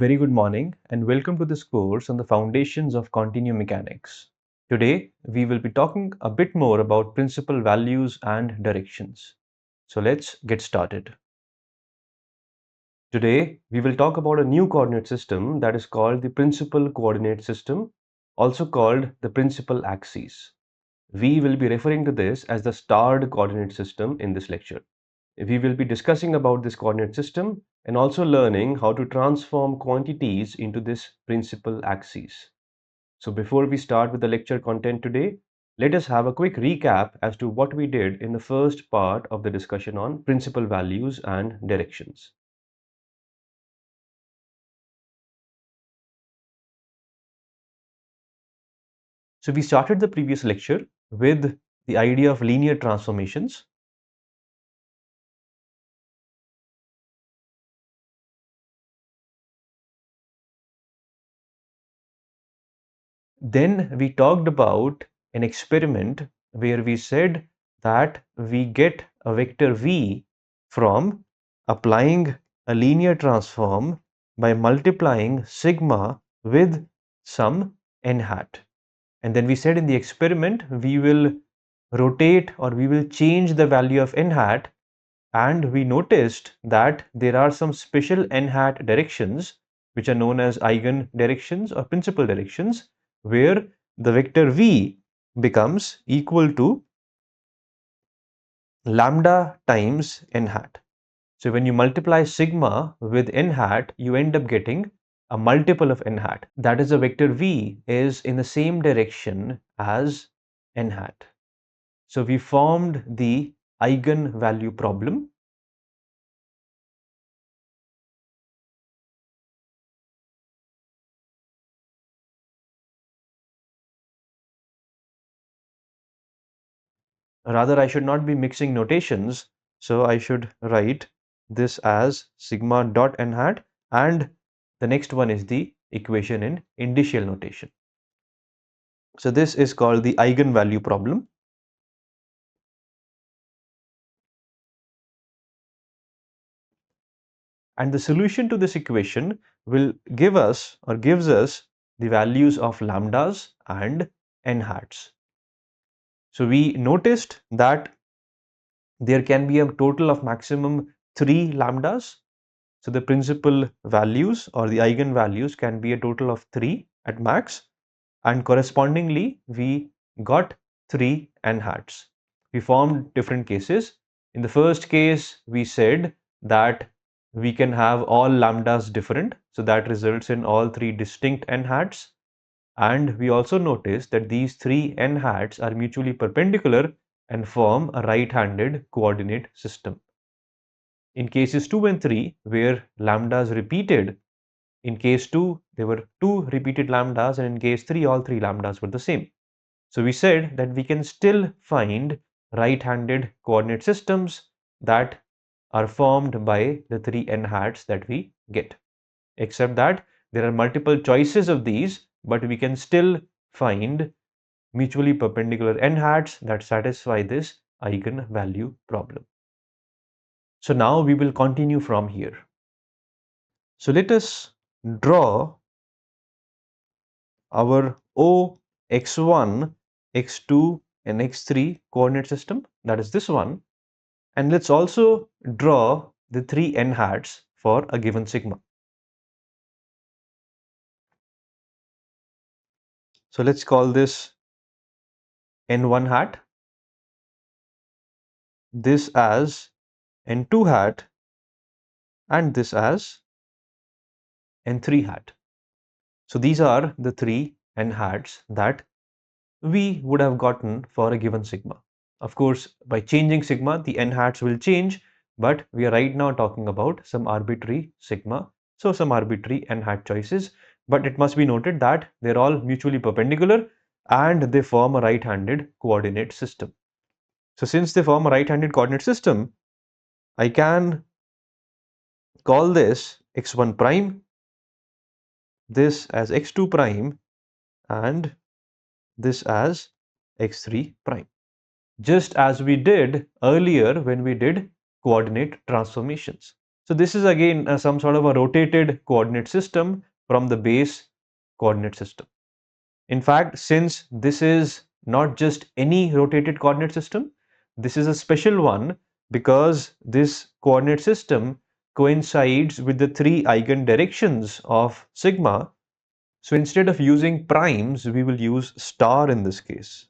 very good morning and welcome to this course on the foundations of continuum mechanics. Today, we will be talking a bit more about principal values and directions. So let's get started. Today, we will talk about a new coordinate system that is called the principal coordinate system, also called the principal axes. We will be referring to this as the starred coordinate system in this lecture. We will be discussing about this coordinate system and also learning how to transform quantities into this principal axes. So before we start with the lecture content today, let us have a quick recap as to what we did in the first part of the discussion on principal values and directions. So we started the previous lecture with the idea of linear transformations. Then we talked about an experiment where we said that we get a vector v from applying a linear transform by multiplying sigma with some n hat. And then we said in the experiment we will rotate or we will change the value of n hat, and we noticed that there are some special n hat directions which are known as eigen directions or principal directions, where the vector v becomes equal to lambda times n hat. So when you multiply sigma with n hat, you end up getting a multiple of n hat. That is, the vector v is in the same direction as n hat. So we formed the eigenvalue problem. Rather, I should not be mixing notations. So I should write this as sigma dot n hat, and the next one is the equation in indicial notation. So this is called the eigenvalue problem. And the solution to this equation will give us or gives us the values of lambdas and n hats. So we noticed that there can be a total of maximum 3 lambdas. So the principal values or the eigenvalues can be a total of 3 at max, and correspondingly we got 3 n hats. We formed different cases. In the first case, we said that we can have all lambdas different, so that results in all 3 distinct n hats. And we also noticed that these 3 n hats are mutually perpendicular and form a right-handed coordinate system. In cases 2 and 3, where lambdas repeated, in case 2 there were 2 repeated lambdas, and in case 3 all 3 lambdas were the same. So we said that we can still find right-handed coordinate systems that are formed by the 3 n hats that we get, except that there are multiple choices of these, but we can still find mutually perpendicular n hats that satisfy this eigenvalue problem. So now we will continue from here. So let us draw our O, x1, x2 and x3 coordinate system, that is this one, and let's also draw the 3 n hats for a given sigma. So let's call this n1 hat, this as n2 hat, and this as n3 hat. So these are the 3 n hats that we would have gotten for a given sigma. Of course, by changing sigma, the n hats will change, but we are right now talking about some arbitrary sigma, so some arbitrary n hat choices. But it must be noted that they're all mutually perpendicular and they form a right-handed coordinate system. So since they form a right-handed coordinate system, I can call this x1 prime, this as x2 prime, and this as x3 prime, just as we did earlier when we did coordinate transformations. So this is again some sort of a rotated coordinate system from the base coordinate system. In fact, since this is not just any rotated coordinate system, this is a special one because this coordinate system coincides with the three eigen directions of sigma. So instead of using primes, we will use star in this case.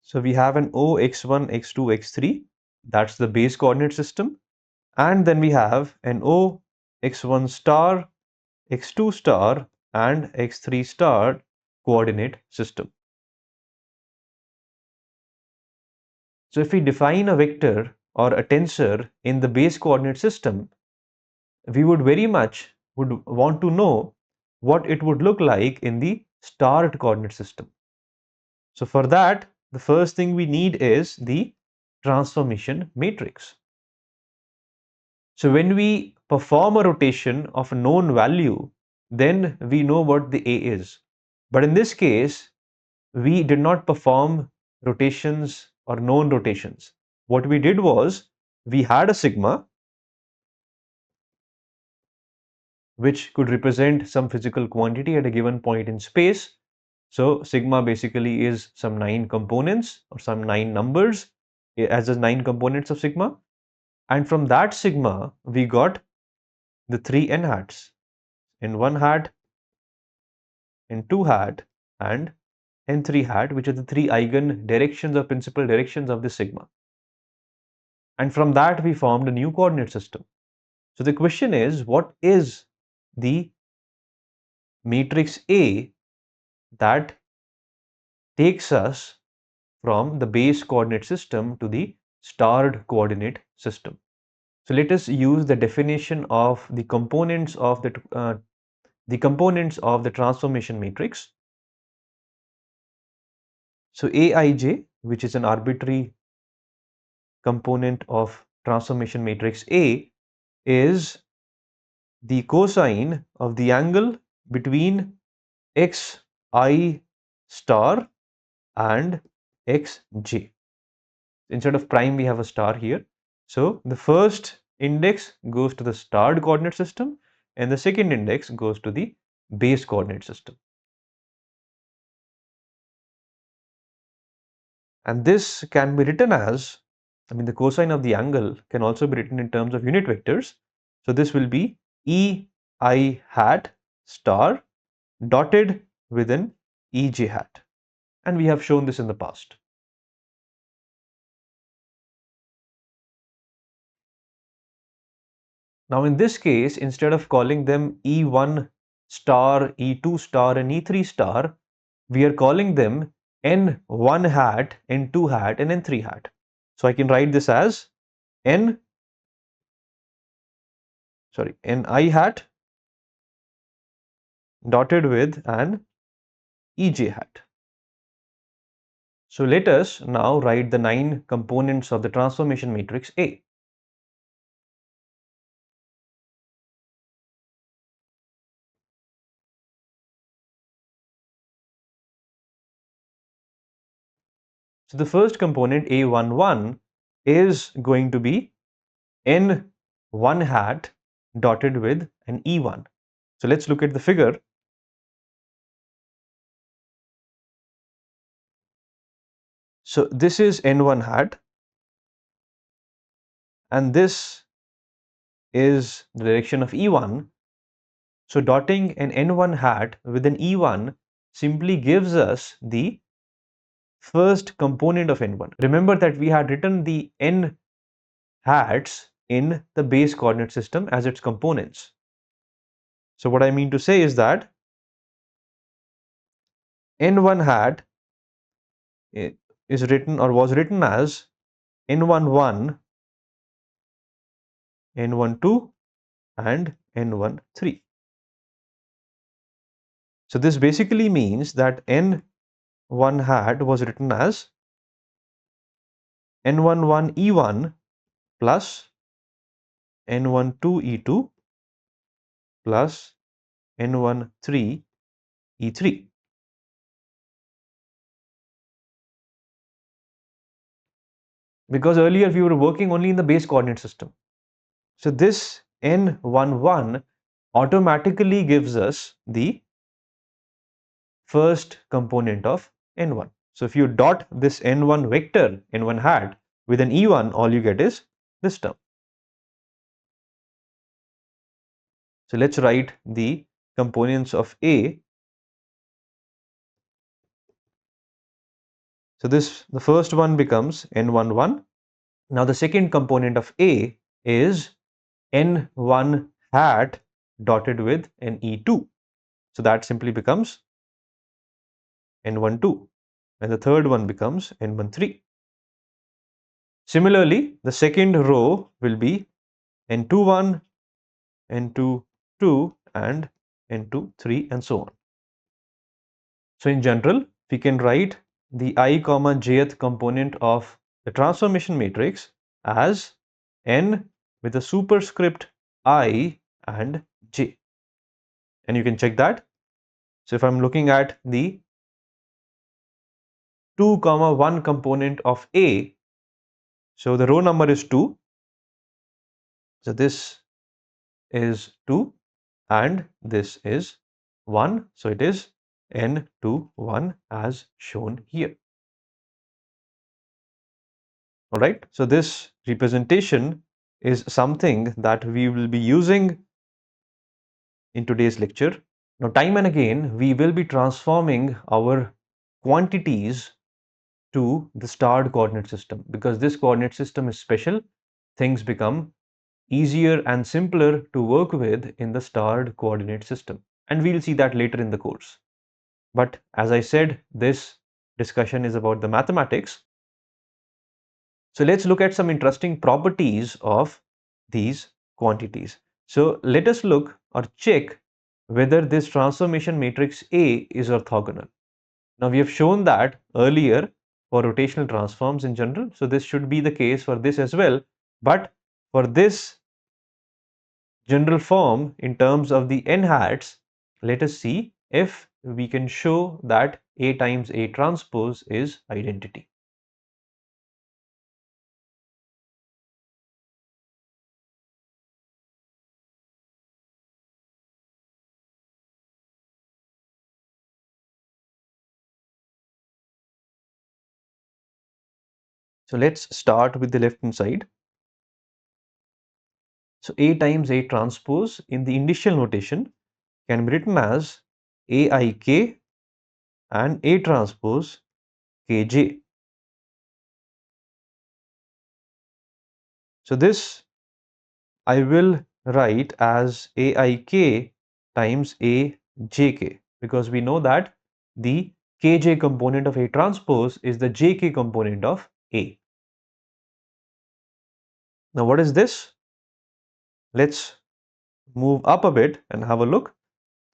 So we have an O, x1, x2, x3. That's the base coordinate system. And then we have an O, x1 star, x2 star, and x3 star coordinate system. So if we define a vector or a tensor in the base coordinate system, we would very much would want to know what it would look like in the starred coordinate system. So for that, the first thing we need is the transformation matrix. So when we perform a rotation of a known value, then we know what the A is. But in this case, we did not perform rotations or known rotations. What we did was we had a sigma which could represent some physical quantity at a given point in space. So sigma basically is some 9 components or some 9 numbers as the 9 components of sigma. And from that sigma, we got the 3 n hats, n1 hat, n2 hat, and n3 hat, which are the 3 eigen directions or principal directions of the sigma. And from that, we formed a new coordinate system. So the question is, what is the matrix A that takes us from the base coordinate system to the starred coordinate system? So let us use the definition of the components of the transformation matrix. So Aij, which is an arbitrary component of transformation matrix A, is the cosine of the angle between xi star and xj. Instead of prime, we have a star here. So the first index goes to the starred coordinate system and the second index goes to the base coordinate system. And this can be written as, the cosine of the angle can also be written in terms of unit vectors. So this will be ei hat star dotted with an ej hat. And we have shown this in the past. Now in this case, instead of calling them E1 star, E2 star and E3 star, we are calling them N1 hat, N2 hat and N3 hat. So I can write this as Ni hat dotted with an Ej hat. So let us now write the 9 components of the transformation matrix A. So the first component A11 is going to be N1 hat dotted with an E1. So let's look at the figure. So this is N1 hat and this is the direction of E1. So dotting an N1 hat with an E1 simply gives us the first component of N1. Remember that we had written the N hats in the base coordinate system as its components. So what I mean to say is that N1 hat is written or was written as N11, N12 and N13. So this basically means that N1 hat was written as N11 E1 plus N12 E2 plus N13 E3. because earlier we were working only in the base coordinate system. So this n11 automatically gives us the first component of n1. So if you dot this n1 vector, n1 hat, with an e1, all you get is this term. So let's write the components of A. So the first one becomes n11. Now the second component of A is n1 hat dotted with an e2. So that simply becomes n12, and the third one becomes n13. Similarly, the second row will be n21, n22, and n23, and so on. So in general, we can write the I comma jth component of the transformation matrix as n with a superscript I and j. And you can check that. So if I'm looking at the 2 comma 1 component of A, so the row number is 2. So this is 2 and this is 1. So it is n21 as shown here. All right. So this representation is something that we will be using in today's lecture. Now, time and again, we will be transforming our quantities to the starred coordinate system. Because this coordinate system is special, things become easier and simpler to work with in the starred coordinate system. And we'll see that later in the course. But as I said, this discussion is about the mathematics. So let's look at some interesting properties of these quantities. So let us look or check whether this transformation matrix A is orthogonal. Now we have shown that earlier for rotational transforms in general. So this should be the case for this as well. But for this general form in terms of the n hats, let us see if we can show that A times A transpose is identity. So let's start with the left hand side. So A times A transpose in the initial notation can be written as AIK and A transpose KJ. So this I will write as AIK times AJK, because we know that the KJ component of A transpose is the JK component of A. Now what is this? Let's move up a bit and have a look.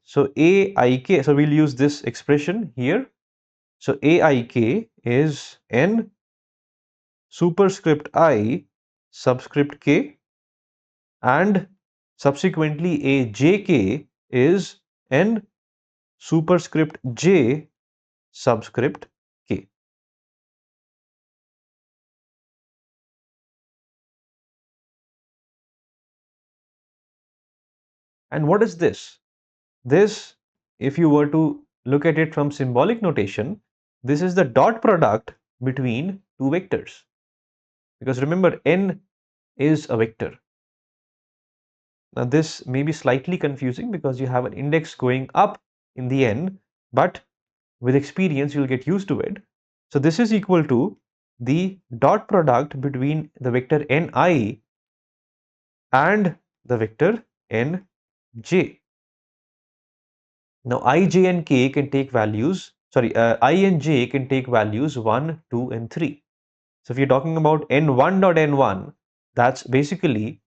So AIK, so we'll use this expression here. So AIK is n superscript I subscript k, and subsequently AJK is n superscript j subscript k. And what is this? This, if you were to look at it from symbolic notation, this is the dot product between two vectors. Because remember, n is a vector. Now this may be slightly confusing because you have an index going up in the n, but with experience you'll get used to it. So this is equal to the dot product between the vector ni and the vector nj. Now I, j and k can take values, I and j can take values 1, 2 and 3. So if you're talking about n1 dot n1, that's basically,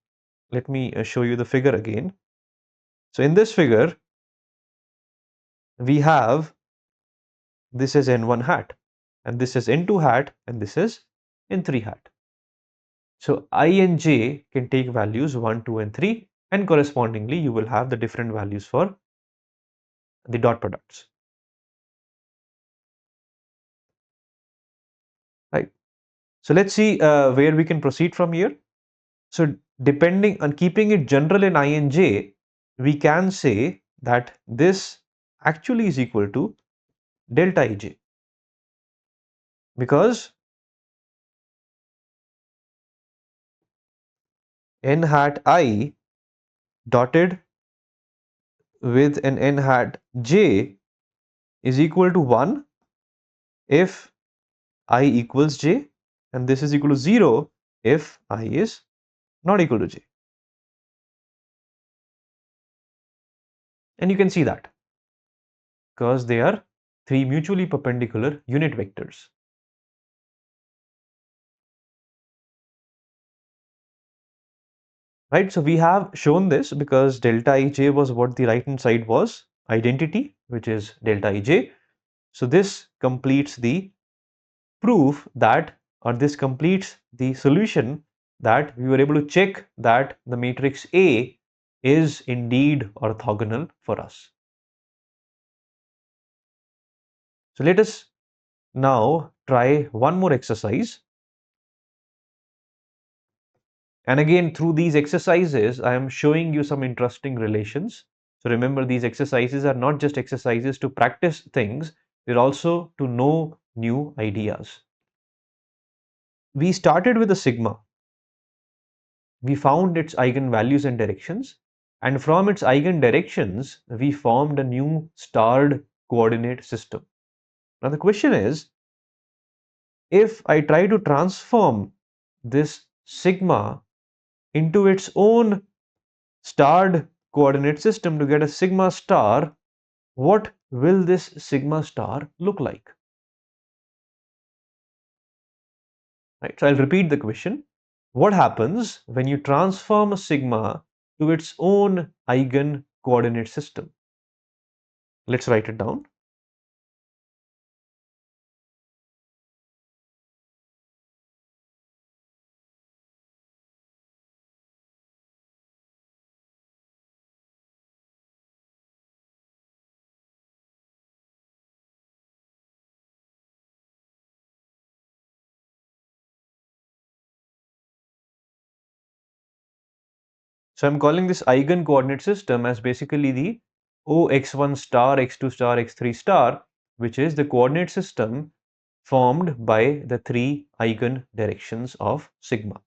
let me show you the figure again. So in this figure, we have this is n1 hat, and this is n2 hat, and this is n3 hat. So I and j can take values 1, 2 and 3, and correspondingly you will have the different values for the dot products. Right. So let's see where we can proceed from here. So depending on keeping it general in I and j, we can say that this actually is equal to delta ij, because n hat I dotted with an n hat j is equal to 1 if I equals j, and this is equal to 0 if I is not equal to j. And you can see that because they are three mutually perpendicular unit vectors. Right, so we have shown this because delta ij was what the right hand side was, identity, which is delta ij. So this completes the proof that, or this completes the solution that we were able to check that the matrix A is indeed orthogonal for us. So let us now try one more exercise. And again, through these exercises, I am showing you some interesting relations. So remember, these exercises are not just exercises to practice things, they're also to know new ideas. We started with a sigma. We found its eigenvalues and directions. And from its eigendirections, we formed a new starred coordinate system. Now the question is, if I try to transform this sigma into its own starred coordinate system to get a sigma star, what will this sigma star look like? Right, so I'll repeat the question. What happens when you transform a sigma to its own eigen coordinate system? Let's write it down. So I'm calling this eigen coordinate system as basically the OX1 star, X2 star, X3 star, which is the coordinate system formed by the three eigen directions of sigma.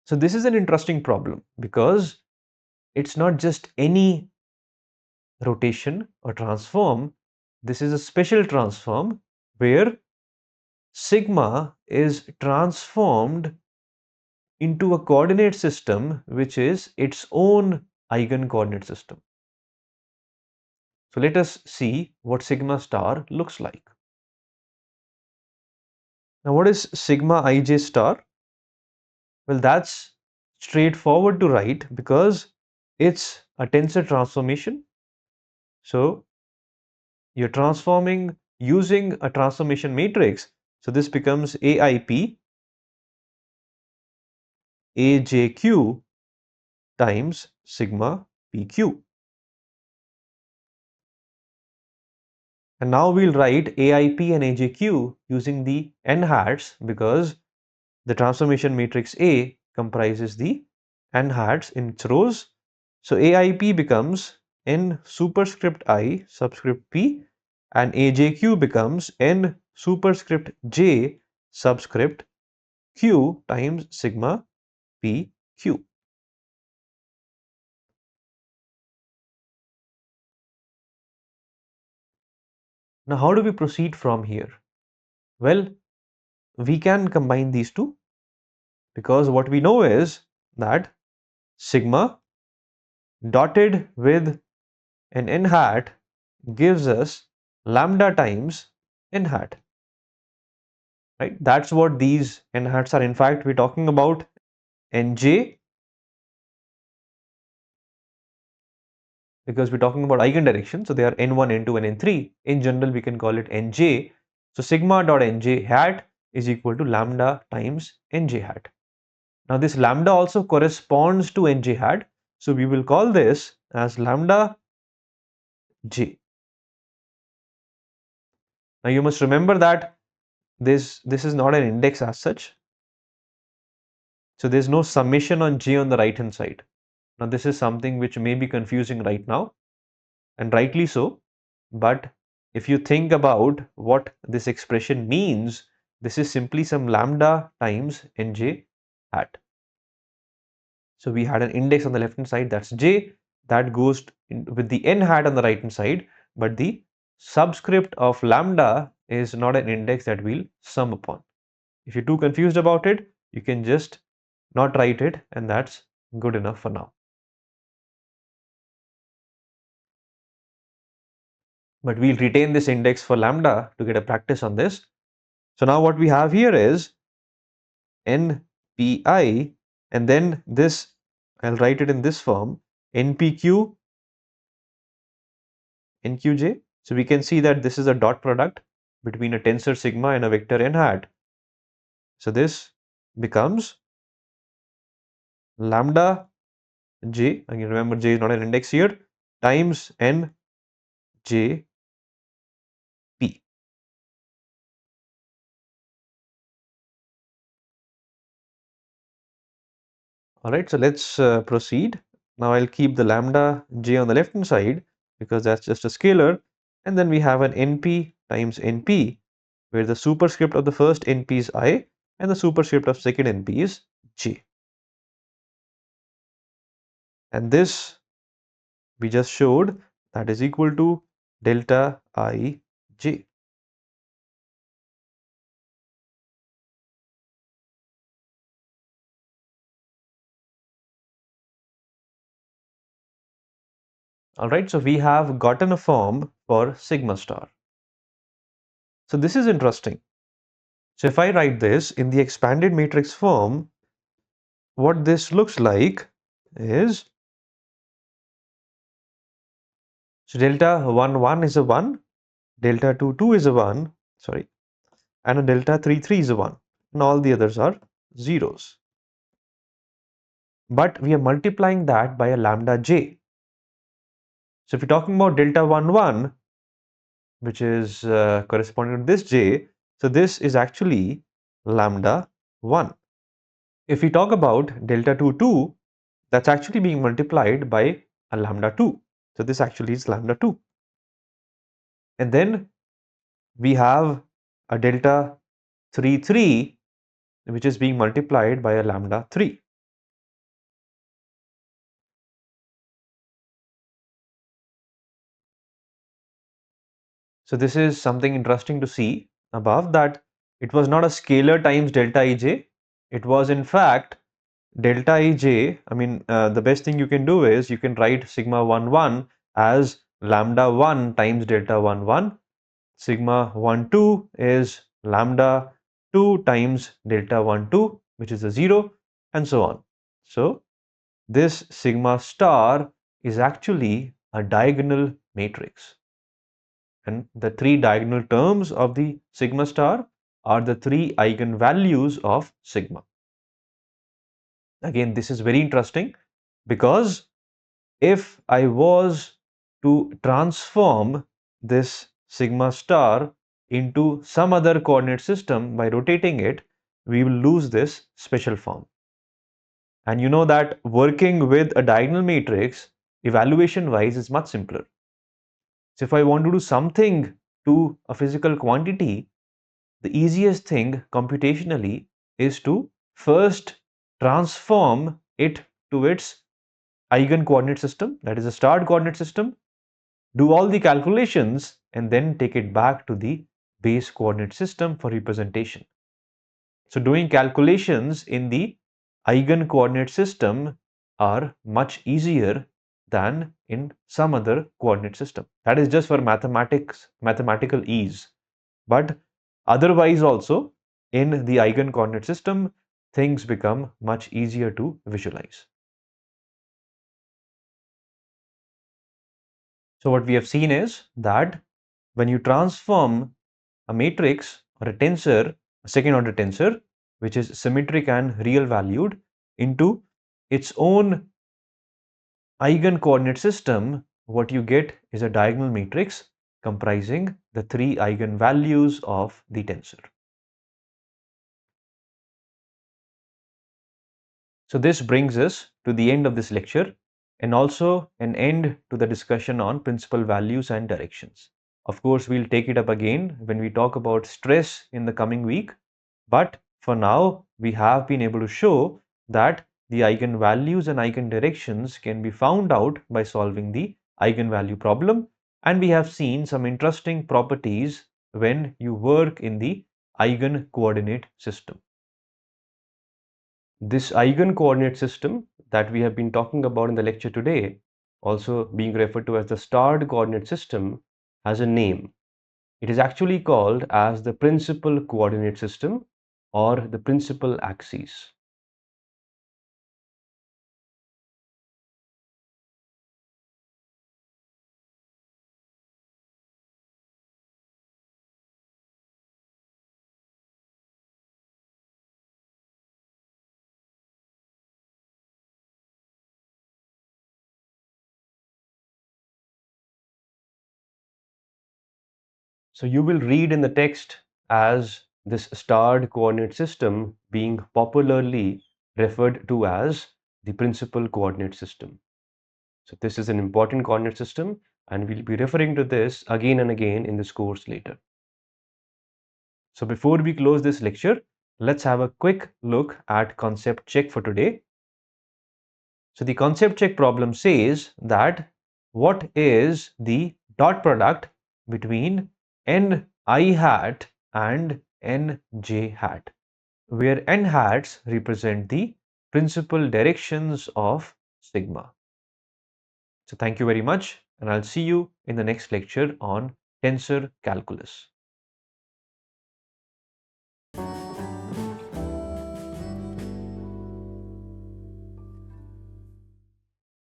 So this is an interesting problem because it's not just any rotation or transform. This is a special transform where sigma is transformed into a coordinate system which is its own eigen coordinate system. So let us see what sigma star looks like. Now what is sigma ij star? Well, that's straightforward to write because it's a tensor transformation. So you're transforming using a transformation matrix. So this becomes AIP AJQ times sigma PQ. And now we'll write AIP and AJQ using the n hats because the transformation matrix A comprises the n hats in its rows. So AIP becomes n superscript I subscript P, and AJQ becomes n superscript J subscript Q times sigma PQ. Now how do we proceed from here? Well, we can combine these two because what we know is that sigma dotted with an n hat gives us lambda times n hat, right? That's what these n hats are. In fact, we're talking about nj because we're talking about eigendirection. So they are n1, n2 and n3. In general, we can call it nj. So sigma dot nj hat is equal to lambda times nj hat. Now this lambda also corresponds to nj hat. So we will call this as lambda j. Now you must remember that this is not an index as such. So there's no summation on J on the right hand side. Now this is something which may be confusing right now, and rightly so. But if you think about what this expression means, this is simply some lambda times nj hat. So we had an index on the left hand side, that's j, that goes with the n hat on the right hand side, but the subscript of lambda is not an index that we'll sum upon. If you're too confused about it, you can just not write it, and that's good enough for now. But we'll retain this index for lambda to get a practice on this. So now what we have here is NPI, and then this, I'll write it in this form, NPQ, NQJ. So we can see that this is a dot product between a tensor sigma and a vector n hat. So this becomes lambda j, again remember j is not an index here, times n j p. All right, so let's proceed. Now I'll keep the lambda j on the left hand side because that's just a scalar, and then we have an np times np, where the superscript of the first np is I and the superscript of second np is j. And this we just showed, that is equal to delta I j. All right, so we have gotten a form for sigma star. So this is interesting. So if I write this in the expanded matrix form, what this looks like is, so delta 1 1 is a 1, delta 2 2 is a 1, sorry, and a delta 3 3 is a 1, and all the others are zeros. But we are multiplying that by a lambda j. So if you're talking about delta 1 1, which is corresponding to this j, so this is actually lambda 1. If we talk about delta 2 2, that's actually being multiplied by a lambda 2. So this actually is lambda 2. And then we have a delta 3 3, which is being multiplied by a lambda 3. So this is something interesting to see above, that it was not a scalar times delta ej. It was in fact delta ej. I mean, the best thing you can do is you can write sigma 1 1 as lambda 1 times delta 1 1. Sigma 1 2 is lambda 2 times delta 1 2, which is a 0, and so on. So this sigma star is actually a diagonal matrix. And the three diagonal terms of the sigma star are the three eigenvalues of sigma. Again, this is very interesting because if I was to transform this sigma star into some other coordinate system by rotating it, we will lose this special form. And you know that working with a diagonal matrix, evaluation wise, is much simpler. So if I want to do something to a physical quantity, the easiest thing computationally is to first transform it to its eigen coordinate system, that is a starred coordinate system, do all the calculations, and then take it back to the base coordinate system for representation. So doing calculations in the eigen coordinate system are much easier than in some other coordinate system. That is just for mathematical ease. But otherwise also, in the eigen coordinate system, things become much easier to visualize. So what we have seen is that when you transform a matrix or a tensor, a second order tensor, which is symmetric and real valued, into its own eigen coordinate system, what you get is a diagonal matrix comprising the three eigenvalues of the tensor. So this brings us to the end of this lecture and also an end to the discussion on principal values and directions. Of course, we'll take it up again when we talk about stress in the coming week. But for now, we have been able to show that the eigenvalues and eigendirections can be found out by solving the eigenvalue problem. And we have seen some interesting properties when you work in the eigen coordinate system. This eigen coordinate system that we have been talking about in the lecture today, also being referred to as the starred coordinate system, has a name. It is actually called as the principal coordinate system or the principal axes. So you will read in the text as this starred coordinate system being popularly referred to as the principal coordinate system. So this is an important coordinate system and we'll be referring to this again and again in this course later. So before we close this lecture, let's have a quick look at concept check for today. So the concept check problem says that what is the dot product between n I hat and n j hat, where n hats represent the principal directions of sigma. So thank you very much and I'll see you in the next lecture on tensor calculus.